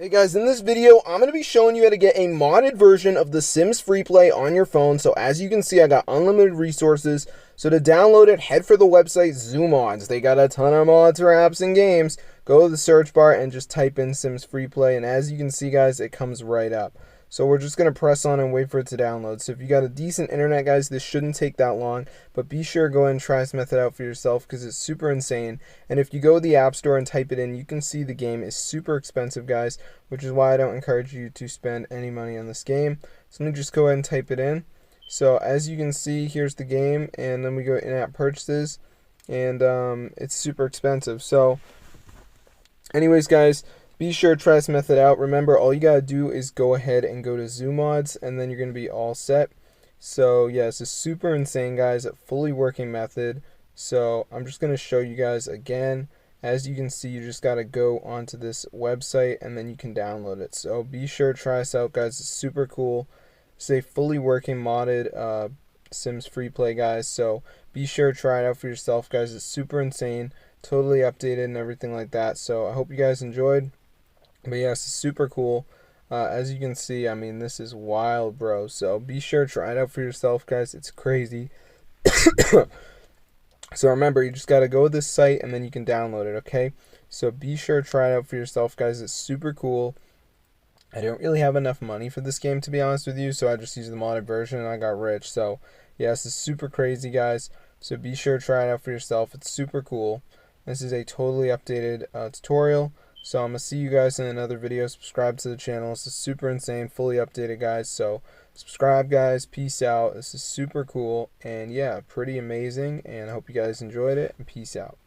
Hey guys, in this video, I'm going to be showing you how to get a modded version of the Sims FreePlay on your phone. So as you can see, I got unlimited resources. So to download it, head for the website Simoleons. They got a ton of mods for apps and games. Go to the search bar and just type in Sims FreePlay. And as you can see, guys, it comes right up. So we're just going to press on and wait for it to download. So if you got a decent internet, guys, this shouldn't take that long. But be sure to go ahead and try this method out for yourself because it's super insane. And if you go to the App Store and type it in, you can see the game is super expensive, guys, which is why I don't encourage you to spend any money on this game. So let me just go ahead and type it in. So as you can see, here's the game, and then we go in-app purchases, and it's super expensive. So anyways, guys, be sure to try this method out. Remember, all you gotta do is go ahead and go to ZooMods, and then you're gonna be all set. So yeah, this is super insane, guys. A fully working method. So I'm just gonna show you guys again. As you can see, you just gotta go onto this website, and then you can download it. So be sure to try this out, guys. It's super cool. It's a fully working modded Sims FreePlay, guys. So be sure to try it out for yourself, guys. It's super insane, totally updated and everything like that. So I hope you guys enjoyed. But yeah, it's super cool. As you can see, I mean, this is wild, bro. So be sure to try it out for yourself, guys. It's crazy. So remember, you just got to go to this site and then you can download it, okay? So be sure to try it out for yourself, guys. It's super cool. I don't really have enough money for this game, to be honest with you, so I just used the modded version and I got rich. So yeah, this is super crazy, guys. So be sure to try it out for yourself. It's super cool. This is a totally updated tutorial. So I'm going to see you guys in another video. Subscribe to the channel. This is super insane, fully updated, guys. So subscribe, guys. Peace out. This is super cool. And yeah, pretty amazing. And I hope you guys enjoyed it. And peace out.